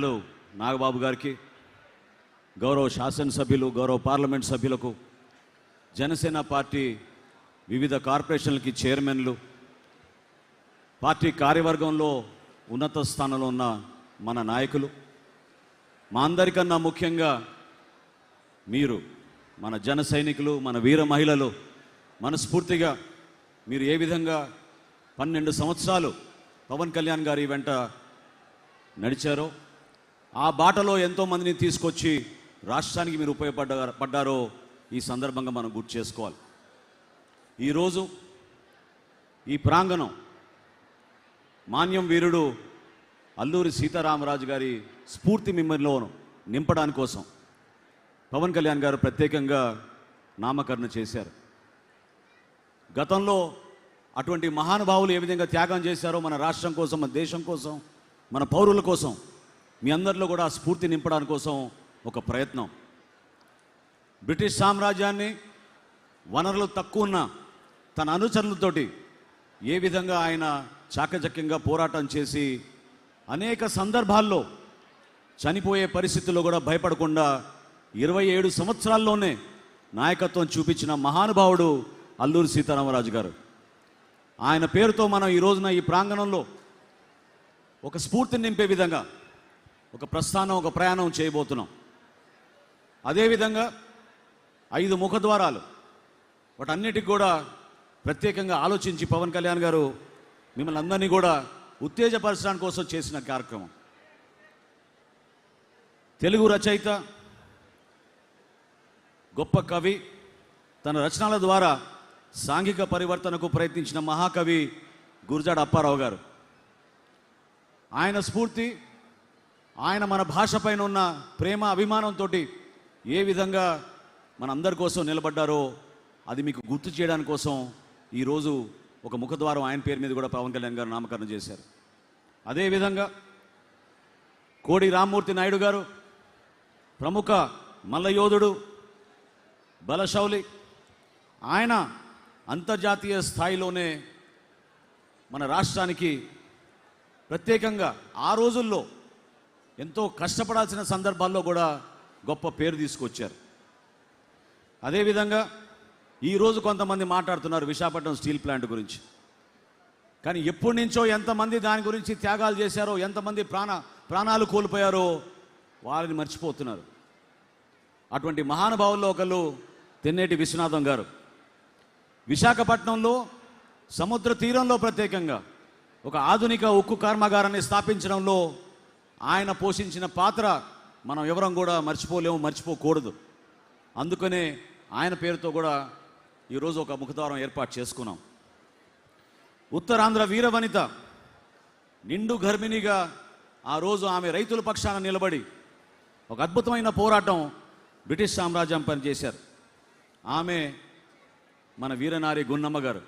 నాగబాబు గారికి, గౌరవ శాసనసభ్యులు, గౌరవ పార్లమెంట్ సభ్యులకు, జనసేన పార్టీ వివిధ కార్పొరేషన్లకి చైర్మన్లు, పార్టీ కార్యవర్గంలో ఉన్నత స్థానంలో ఉన్న మన నాయకులు, మా అందరికన్నా ముఖ్యంగా మీరు మన జన సైనికులు, మన వీర మహిళలు, మనస్ఫూర్తిగా మీరు ఏ విధంగా 12 సంవత్సరాలు పవన్ కళ్యాణ్ గారి వెంట నడిచారో, ఆ బాటలో ఎంతోమందిని తీసుకొచ్చి రాష్ట్రానికి మీరు ఉపయోగపడ్డారో ఈ సందర్భంగా మనం గుర్తు చేసుకోవాలి. ఈరోజు ఈ ప్రాంగణం మాన్యం వీరుడు అల్లూరి సీతారామరాజు గారి స్ఫూర్తి మిమ్మల్ని నింపడానికి కోసం పవన్ కళ్యాణ్ గారు ప్రత్యేకంగా నామకరణ చేశారు. గతంలో అటువంటి మహానుభావులు ఏ విధంగా త్యాగం చేశారో మన రాష్ట్రం కోసం, మన దేశం కోసం, మన పౌరుల కోసం, మీ అందరిలో కూడా స్ఫూర్తి నింపడానికి కోసం ఒక ప్రయత్నం. బ్రిటిష్ సామ్రాజ్యాన్ని వనరులు తక్కువ ఉన్న తన అనుచరులతోటి ఏ విధంగా ఆయన చాకచక్యంగా పోరాటం చేసి అనేక సందర్భాల్లో చనిపోయే పరిస్థితుల్లో కూడా భయపడకుండా 27 సంవత్సరాల్లోనే నాయకత్వం చూపించిన మహానుభావుడు అల్లూరి సీతారామరాజు గారు. ఆయన పేరుతో మనం ఈ రోజున ఈ ప్రాంగణంలో ఒక స్ఫూర్తిని నింపే విధంగా ఒక ప్రస్థానం, ఒక ప్రయాణం చేయబోతున్నాం. అదేవిధంగా 5 ముఖద్వారాలు, వాటన్నిటికి కూడా ప్రత్యేకంగా ఆలోచించి పవన్ కళ్యాణ్ గారు మిమ్మల్ని అందరినీ కూడా ఉత్తేజపరచడానికి కోసం చేసిన కార్యక్రమం. తెలుగు రచయిత, గొప్ప కవి, తన రచనల ద్వారా సాంఘిక పరివర్తనకు ప్రయత్నించిన మహాకవి గురజాడ అప్పారావు గారు. ఆయన స్ఫూర్తి, ఆయన మన భాష పైన ఉన్న ప్రేమ, అభిమానంతో ఏ విధంగా మనందరి కోసం నిలబడ్డారో అది మీకు గుర్తు చేయడానికి కోసం ఈరోజు ఒక ముఖద్వారం ఆయన పేరు మీద కూడా పవన్ కళ్యాణ్ గారు నామకరణం చేశారు. అదేవిధంగా కోడి రామ్మూర్తి నాయుడు గారు, ప్రముఖ మల్లయోధుడు, బలశౌలి, ఆయన అంతర్జాతీయ స్థాయిలోనే మన రాష్ట్రానికి ప్రత్యేకంగా ఆ రోజుల్లో ఎంతో కష్టపడాల్సిన సందర్భాల్లో కూడా గొప్ప పేరు తీసుకొచ్చారు. అదేవిధంగా ఈరోజు కొంతమంది మాట్లాడుతున్నారు విశాఖపట్నం స్టీల్ ప్లాంట్ గురించి. కానీ ఎప్పటి నుంచో ఎంతమంది దాని గురించి త్యాగాలు చేశారో, ఎంతమంది ప్రాణాలు కోల్పోయారో వాళ్ళని మర్చిపోతున్నారు. అటువంటి మహానుభావుల్లో ఒకళ్ళు తెన్నేటి విశ్వనాథం గారు. విశాఖపట్నంలో సముద్ర తీరంలో ప్రత్యేకంగా ఒక ఆధునిక ఉక్కు కర్మాగారాన్ని స్థాపించడంలో ఆయన పోషించిన పాత్ర మనం ఎవరం కూడా మర్చిపోలేము, మర్చిపోకూడదు. అందుకనే ఆయన పేరుతో కూడా ఈరోజు ఒక ముఖద్వారం ఏర్పాటు చేసుకున్నాం. ఉత్తరాంధ్ర వీరవనిత, నిండు గర్భిణిగా ఆ రోజు ఆమె రైతుల పక్షాన నిలబడి ఒక అద్భుతమైన పోరాటం బ్రిటిష్ సామ్రాజ్యం పనిచేశారు. ఆమె మన వీరనారి గున్నమ్మ గారు.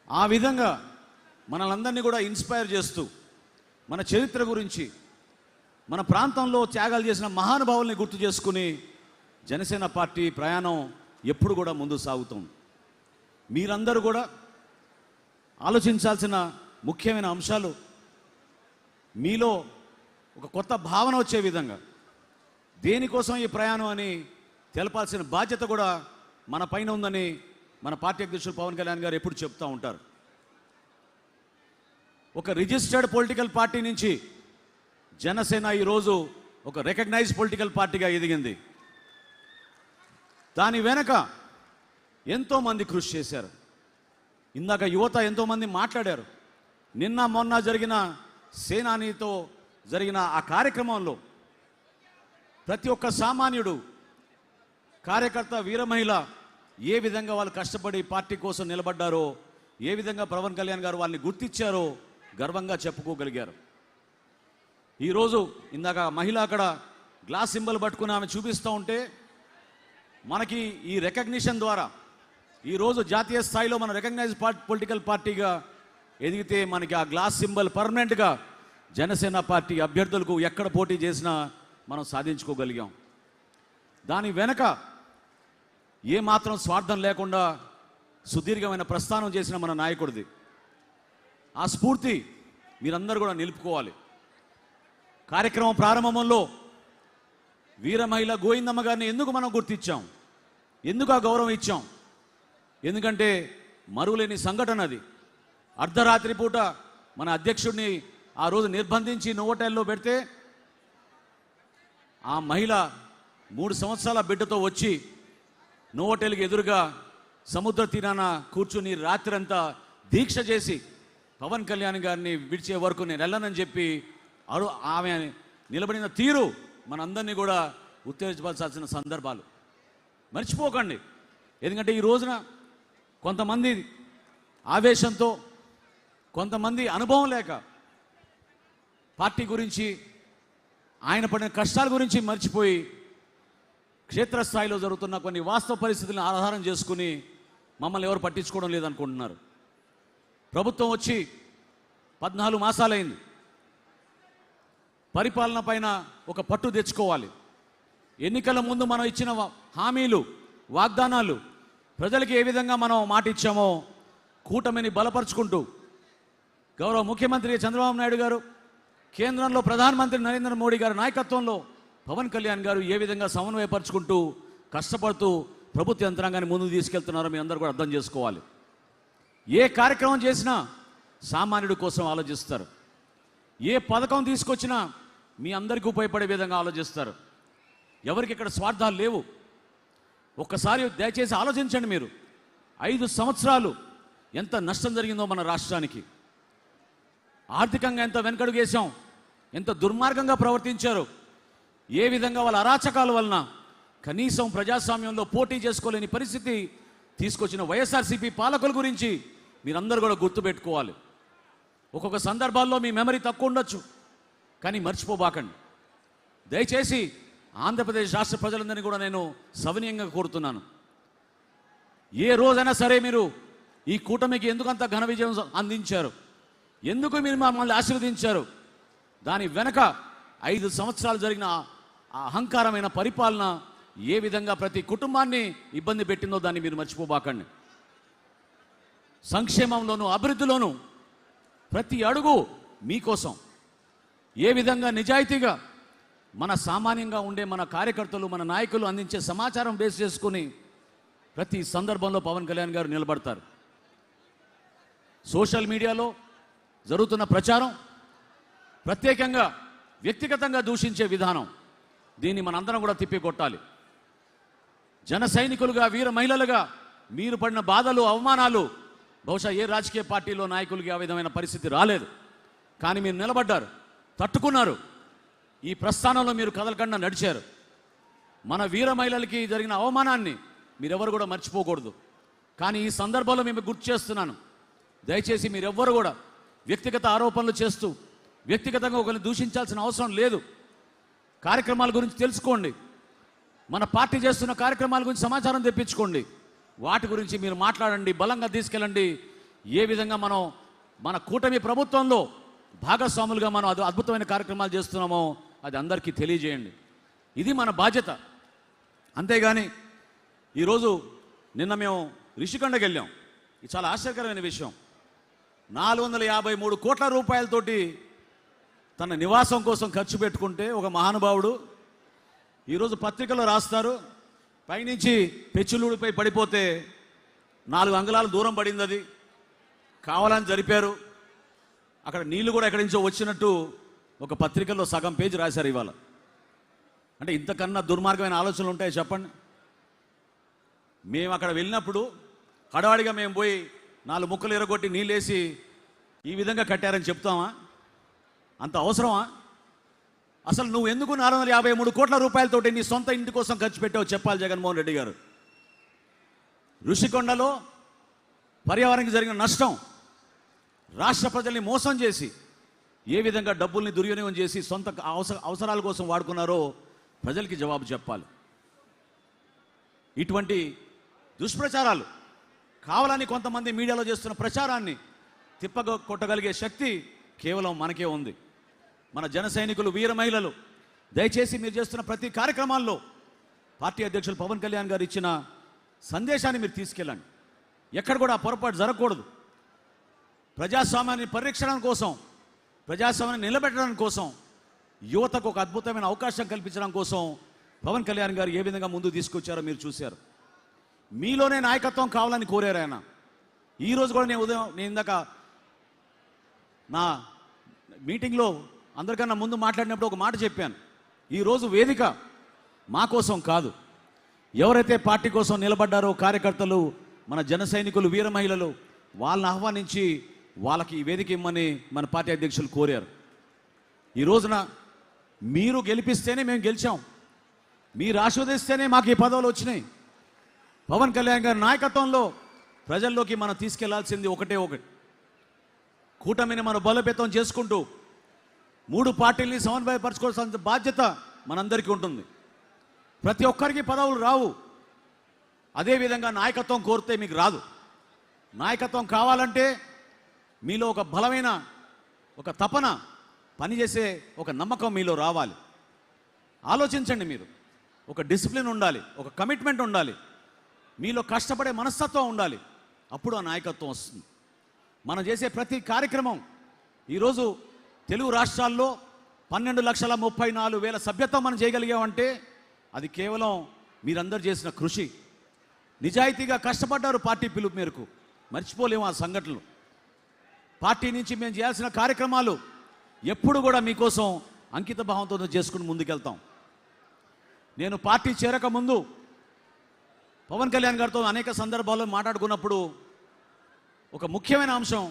ఆ విధంగా మనలందరినీ కూడా ఇన్స్పైర్ చేస్తూ మన చరిత్ర గురించి, మన ప్రాంతంలో త్యాగాలు చేసిన మహానుభావుల్ని గుర్తు చేసుకుని జనసేన పార్టీ ప్రయాణం ఎప్పుడు కూడా ముందు సాగుతుంది. మీరందరూ కూడా ఆలోచించాల్సిన ముఖ్యమైన అంశాలు, మీలో ఒక కొత్త భావన వచ్చే విధంగా దేనికోసం ఈ ప్రయాణం అని తెలపాల్సిన బాధ్యత కూడా మన పైన ఉందని మన పార్టీ అధ్యక్షుడు పవన్ కళ్యాణ్ గారు ఎప్పుడు చెప్తూ ఉంటారు. ఒక రిజిస్టర్డ్ పొలిటికల్ పార్టీ నుంచి జనసేన ఈరోజు ఒక రికగ్నైజ్డ్ పొలిటికల్ పార్టీగా ఎదిగింది. దాని వెనక ఎంతోమంది కృషి చేశారు. ఇందాక యువత ఎంతోమంది మాట్లాడారు. నిన్న మొన్న జరిగిన సేనానితో జరిగిన ఆ కార్యక్రమంలో ప్రతి ఒక్క సామాన్యుడు, కార్యకర్త, వీరమహిళ ఏ విధంగా వాళ్ళు కష్టపడి పార్టీ కోసం నిలబడ్డారో, ఏ విధంగా పవన్ కళ్యాణ్ గారు వాళ్ళని గుర్తించారో గర్వంగా చెప్పుకోగలిగారు. ఈరోజు ఇందాక మహిళ అక్కడ గ్లాస్ సింబల్ పట్టుకుని ఆమె చూపిస్తూ ఉంటే, మనకి ఈ రికగ్నిషన్ ద్వారా ఈరోజు జాతీయ స్థాయిలో మన రికగ్నైజ్ పొలిటికల్ పార్టీగా ఎదిగితే మనకి ఆ గ్లాస్ సింబల్ పర్మనెంట్గా జనసేన పార్టీ అభ్యర్థులకు ఎక్కడ పోటీ చేసినా మనం సాధించుకోగలిగాం. దాని వెనక ఏమాత్రం స్వార్థం లేకుండా సుదీర్ఘమైన ప్రస్థానం చేసిన మన నాయకుడిది. ఆ స్ఫూర్తి మీరందరూ కూడా నిలుపుకోవాలి. కార్యక్రమం ప్రారంభంలో వీర మహిళ గోవిందమ్మ గారిని ఎందుకు మనం గుర్తించాం, ఎందుకు ఆ గౌరవం ఇచ్చాం? ఎందుకంటే మరువలేని సంఘటన అది. అర్ధరాత్రి పూట మన అధ్యక్షుడిని ఆ రోజు నిర్బంధించి నోవోటెల్లో పెడితే ఆ మహిళ 3 సంవత్సరాల బిడ్డతో వచ్చి నోవోటెల్కి ఎదురుగా సముద్ర తీరాన కూర్చుని రాత్రంతా దీక్ష చేసి పవన్ కళ్యాణ్ గారిని విడిచే వరకు నేను వెళ్ళనని చెప్పి ఆమె నిలబడిన తీరు మనందరినీ కూడా ఉత్తేజపరచాల్సిన సందర్భాలు మర్చిపోకండి. ఎందుకంటే ఈ రోజున కొంతమంది ఆవేశంతో, కొంతమంది అనుభవం లేక పార్టీ గురించి, ఆయన పడిన కష్టాల గురించి మర్చిపోయి క్షేత్రస్థాయిలో జరుగుతున్న కొన్ని వాస్తవ పరిస్థితులను ఆధారం చేసుకుని మమ్మల్ని ఎవరు పట్టించుకోవడం లేదనుకుంటున్నారు. ప్రభుత్వం వచ్చి 14 మాసాలైంది. పరిపాలన పైన ఒక పట్టు తెచ్చుకోవాలి. ఎన్నికల ముందు మనం ఇచ్చిన హామీలు, వాగ్దానాలు, ప్రజలకి ఏ విధంగా మనం మాట ఇచ్చామో కూటమిని బలపరుచుకుంటూ గౌరవ ముఖ్యమంత్రి చంద్రబాబు నాయుడు గారు, కేంద్రంలో ప్రధానమంత్రి నరేంద్ర మోడీ గారి నాయకత్వంలో పవన్ కళ్యాణ్ గారు ఏ విధంగా సమన్వయపరుచుకుంటూ కష్టపడుతూ ప్రభుత్వ యంత్రాంగాన్ని ముందుకు తీసుకెళ్తున్నారో మీ అందరూ కూడా అర్థం చేసుకోవాలి. ఏ కార్యక్రమం చేసినా సామాన్యుడి కోసం ఆలోచిస్తారు. ఏ పథకం తీసుకొచ్చినా మీ అందరికీ ఉపయోగపడే విధంగా ఆలోచిస్తారు. ఎవరికి ఇక్కడ స్వార్థాలు లేవు. ఒక్కసారి దయచేసి ఆలోచించండి. మీరు 5 సంవత్సరాలు ఎంత నష్టం జరిగిందో మన రాష్ట్రానికి, ఆర్థికంగా ఎంత వెనకడుగు వేశాం, ఎంత దుర్మార్గంగా ప్రవర్తించారు, ఏ విధంగా వాళ్ళ అరాచకాల వలన కనీసం ప్రజాస్వామ్యంలో పోటీ చేసుకోలేని పరిస్థితి తీసుకొచ్చిన వైఎస్ఆర్సీపీ పాలకుల గురించి మీరందరూ కూడా గుర్తుపెట్టుకోవాలి. ఒక్కొక్క సందర్భాల్లో మీ మెమరీ తక్కువ ఉండొచ్చు, కానీ మర్చిపోబాకండి. దయచేసి ఆంధ్రప్రదేశ్ రాష్ట్ర ప్రజలందరినీ కూడా నేను సవినయంగా కోరుతున్నాను. ఏ రోజైనా సరే మీరు ఈ కూటమికి ఎందుకంత ఘన విజయం అందించారు, ఎందుకు మీరు మమ్మల్ని ఆశీర్వదించారు, దాని వెనక 5 సంవత్సరాలు జరిగిన ఆ అహంకారమైన పరిపాలన ఏ విధంగా ప్రతి కుటుంబాన్ని ఇబ్బంది పెట్టిందో దాన్ని మీరు మర్చిపోబాకండి. సంక్షేమంలోనూ అభివృద్ధిలోనూ ప్రతి అడుగు మీకోసం ఏ విధంగా నిజాయితీగా మన సామాన్యంగా ఉండే మన కార్యకర్తలు, మన నాయకులు అందించే సమాచారం బేస్ చేసుకుని ప్రతి సందర్భంలో పవన్ కళ్యాణ్ గారు నిలబడతారు. సోషల్ మీడియాలో జరుగుతున్న ప్రచారం, ప్రత్యేకంగా వ్యక్తిగతంగా దూషించే విధానం, దీన్ని మనందరం కూడా తిప్పికొట్టాలి. జన సైనికులుగా, వీర మహిళలుగా మీరు పడిన బాధలు, అవమానాలు బహుశా ఏ రాజకీయ పార్టీలో నాయకులకి ఆ విధమైన పరిస్థితి రాలేదు. కానీ మీరు నిలబడ్డారు, తట్టుకున్నారు. ఈ ప్రస్థానంలో మీరు కదలకుండా నడిచారు. మన వీర మహిళలకి జరిగిన అవమానాన్ని మీరెవరు కూడా మర్చిపోకూడదు. కానీ ఈ సందర్భంలో మేము గుర్తు చేస్తున్నాను, దయచేసి మీరెవ్వరు కూడా వ్యక్తిగత ఆరోపణలు చేస్తూ వ్యక్తిగతంగా ఒకరిని దూషించాల్సిన అవసరం లేదు. కార్యక్రమాల గురించి తెలుసుకోండి, మన పార్టీ చేస్తున్న కార్యక్రమాల గురించి సమాచారం తెప్పించుకోండి, వాటి గురించి మీరు మాట్లాడండి, బలంగా తీసుకెళ్ళండి. ఏ విధంగా మనం మన కూటమి ప్రభుత్వంలో భాగస్వాములుగా మనం అద్భుతమైన కార్యక్రమాలు చేస్తున్నామో అది అందరికీ తెలియజేయండి. ఇది మన బాధ్యత. అంతేగాని ఈరోజు నిన్న మేము రిషికొండకి వెళ్ళాం. ఇది చాలా ఆశ్చర్యకరమైన విషయం. 453 కోట్ల రూపాయలతోటి తన నివాసం కోసం ఖర్చు పెట్టుకుంటే ఒక మహానుభావుడు ఈరోజు పత్రికలో రాస్తారు, పైనుంచి పెచ్చులూడిపై పడిపోతే 4 అంగుళాల దూరం పడింది, అది కావాలని జరిపారు, అక్కడ నీళ్లు కూడా ఎక్కడి నుంచో వచ్చినట్టు ఒక పత్రికల్లో సగం పేజీ రాశారు ఇవాళ. అంటే ఇంతకన్నా దుర్మార్గమైన ఆలోచనలు ఉంటాయి చెప్పండి? మేము అక్కడ వెళ్ళినప్పుడు హడావిడిగా మేము పోయి 4 ముక్కలు ఎరగొట్టి నీళ్ళేసి ఈ విధంగా కట్టారని చెప్తామా? అంత అవసరమా? అసలు నువ్వు ఎందుకు 453 కోట్ల రూపాయలతోటి నీ సొంత ఇంటి కోసం ఖర్చు పెట్టావు చెప్పాలి జగన్మోహన్ రెడ్డి గారు. ఋషికొండలో పర్యావరణానికి జరిగిన నష్టం, రాష్ట్ర ప్రజల్ని మోసం చేసి ఏ విధంగా డబ్బుల్ని దుర్వినియోగం చేసి సొంత అవసరాల కోసం వాడుకున్నారో ప్రజలకి జవాబు చెప్పాలి. ఇటువంటి దుష్ప్రచారాలు కావాలని కొంతమంది మీడియాలో చేస్తున్న ప్రచారాన్ని తిప్పకొట్టగలిగే శక్తి కేవలం మనకే ఉంది. మన జన సైనికులు, వీర మహిళలు, దయచేసి మీరు చేస్తున్న ప్రతి కార్యక్రమాల్లో పార్టీ అధ్యక్షులు పవన్ కళ్యాణ్ గారు ఇచ్చిన సందేశాన్ని మీరు తీసుకెళ్ళండి. ఎక్కడ కూడా పొరపాటు జరగకూడదు. ప్రజాస్వామ్యాన్ని పరిరక్షణ కోసం, ప్రజాస్వామ్యాన్ని నిలబెట్టడం కోసం యువతకు ఒక అద్భుతమైన అవకాశం కల్పించడం కోసం పవన్ కళ్యాణ్ గారు ఏ విధంగా ముందు తీసుకొచ్చారో మీరు చూశారు. మీలోనే నాయకత్వం కావాలని కోరారు ఆయన. ఈరోజు కూడా నేను ఇందాక నా మీటింగ్లో అందరికన్నా ముందు మాట్లాడినప్పుడు ఒక మాట చెప్పాను. ఈరోజు వేదిక మా కోసం కాదు, ఎవరైతే పార్టీ కోసం నిలబడ్డారో కార్యకర్తలు, మన జన సైనికులు, వీర మహిళలు, వాళ్ళని ఆహ్వానించి వాళ్ళకి ఈ వేదిక ఇమ్మని మన పార్టీ అధ్యక్షులు కోరారు. ఈ రోజున మీరు గెలిపిస్తేనే మేము గెలిచాం, మీరు ఆశీర్వదిస్తేనే మాకు ఈ పదవులు వచ్చినాయి. పవన్ కళ్యాణ్ గారి నాయకత్వంలో ప్రజల్లోకి మనం తీసుకెళ్లాల్సింది ఒకటే ఒకటి, కూటమిని మనం బలోపేతం చేసుకుంటూ 3 పార్టీల్ని సమన్వయపరచుకోవాల్సిన బాధ్యత మనందరికీ ఉంటుంది. ప్రతి ఒక్కరికి పదవులు రావు, అదేవిధంగా నాయకత్వం కోరితే మీకు రాదు. నాయకత్వం కావాలంటే మీలో ఒక బలమైన ఒక తపన, పనిచేసే ఒక నమ్మకం మీలో రావాలి. ఆలోచించండి, మీరు ఒక డిసిప్లిన్ ఉండాలి, ఒక కమిట్మెంట్ ఉండాలి, మీలో కష్టపడే మనస్తత్వం ఉండాలి. అప్పుడు ఆ నాయకత్వం వస్తుంది. మనం చేసే ప్రతి కార్యక్రమం, ఈరోజు తెలుగు రాష్ట్రాల్లో 12,34,000 సభ్యత్వం మనం చేయగలిగామంటే అది కేవలం మీరందరూ చేసిన కృషి. నిజాయితీగా కష్టపడ్డారు పార్టీ పిలుపు మేరకు, మర్చిపోలేము ఆ సంఘటనలు. పార్టీ నుంచి మేము చేయాల్సిన కార్యక్రమాలు ఎప్పుడు కూడా మీకోసం అంకిత భావంతో చేసుకుని ముందుకెళ్తాం. నేను పార్టీ చేరక ముందు పవన్ కళ్యాణ్ గారితో అనేక సందర్భాల్లో మాట్లాడుకున్నప్పుడు ఒక ముఖ్యమైన అంశం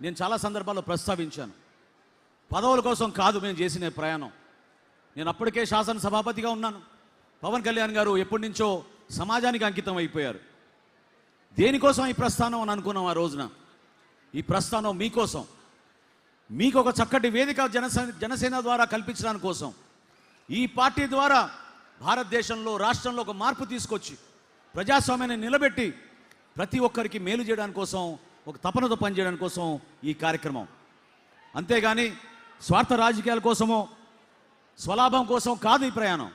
నేను చాలా సందర్భాల్లో ప్రస్తావించాను. పదవుల కోసం కాదు మేము చేసిన ప్రయాణం. నేను అప్పటికే శాసనసభాపతిగా ఉన్నాను. పవన్ కళ్యాణ్ గారు ఎప్పటి నుంచో సమాజానికి అంకితం అయిపోయారు. దేనికోసం ఈ ప్రస్థానం అని అనుకున్నాం ఆ రోజున. ఈ ప్రస్థానం మీకోసం, మీకు ఒక చక్కటి వేదిక జనసేన ద్వారా కల్పించడానికి కోసం, ఈ పార్టీ ద్వారా భారతదేశంలో, రాష్ట్రంలో ఒక మార్పు తీసుకొచ్చి ప్రజాస్వామ్యాన్ని నిలబెట్టి ప్రతి ఒక్కరికి మేలు చేయడానికి కోసం, ఒక తపనతో పనిచేయడానికి కోసం ఈ కార్యక్రమం. అంతేగాని స్వార్థ రాజకీయాల కోసమో స్వలాభం కోసం కాదు ఈ ప్రయాణం.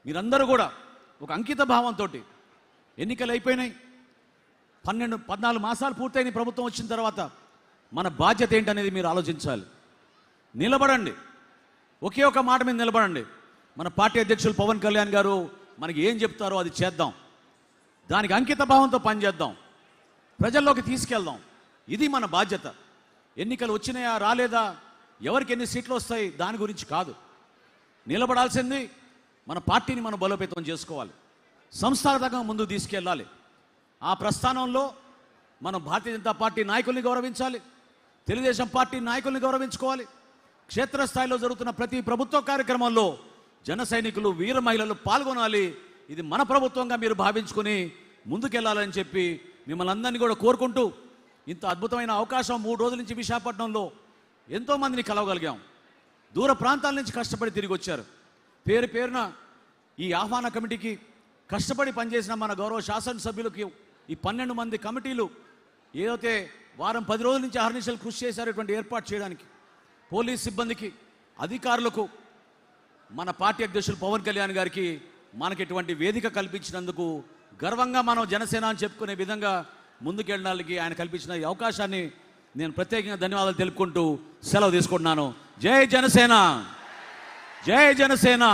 మీరందరూ కూడా ఒక అంకిత భావంతో, ఎన్నికలు అయిపోయినాయి, 14 మాసాలు పూర్తయిన ప్రభుత్వం వచ్చిన తర్వాత మన బాధ్యత ఏంటనేది మీరు ఆలోచించాలి. నిలబడండి, ఒకే ఒక మాట మీద నిలబడండి. మన పార్టీ అధ్యక్షులు పవన్ కళ్యాణ్ గారు మనకి ఏం చెప్తారో అది చేద్దాం, దానికి అంకిత భావంతో పనిచేద్దాం, ప్రజల్లోకి తీసుకెళ్దాం. ఇది మన బాధ్యత. ఎన్నికలు వచ్చినాయా రాలేదా, ఎవరికి ఎన్ని సీట్లు వస్తాయి, దాని గురించి కాదు. నిలబడాల్సింది మన పార్టీని మనం బలోపేతం చేసుకోవాలి, సంస్థాగతంగా ముందుకు తీసుకెళ్ళాలి. ఆ ప్రస్థానంలో మనం భారతీయ జనతా పార్టీ నాయకుల్ని గౌరవించాలి, తెలుగుదేశం పార్టీ నాయకుల్ని గౌరవించుకోవాలి. క్షేత్రస్థాయిలో జరుగుతున్న ప్రతి ప్రభుత్వ కార్యక్రమంలో జన సైనికులు, వీర మహిళలు పాల్గొనాలి. ఇది మన ప్రభుత్వంగా మీరు భావించుకొని ముందుకెళ్లాలని చెప్పి మిమ్మల్ని అందరినీ కూడా కోరుకుంటూ, ఇంత అద్భుతమైన అవకాశం 3 రోజుల నుంచి విశాఖపట్నంలో ఎంతోమందిని కలవగలిగాం. దూర ప్రాంతాల నుంచి కష్టపడి తిరిగి వచ్చారు. పేరు పేరున ఈ ఆహ్వాన కమిటీకి కష్టపడి పనిచేసిన మన గౌరవ శాసనసభ్యులకి, ఈ 12 మంది కమిటీలు ఏదైతే వారం 10 రోజుల నుంచి అహర్నిశలు కృషి చేశారు ఏర్పాటు చేయడానికి, పోలీస్ సిబ్బందికి, అధికారులకు, మన పార్టీ అధ్యక్షులు పవన్ కళ్యాణ్ గారికి మనకి ఇటువంటి వేదిక కల్పించినందుకు గర్వంగా మనం జనసేన అని చెప్పుకునే విధంగా ముందుకెళ్ళడానికి ఆయన కల్పించిన ఈ అవకాశాన్ని నేను ప్రత్యేకంగా ధన్యవాదాలు తెలుపుకుంటూ సెలవు తీసుకుంటున్నాను. జై జనసేన, జై జనసేన.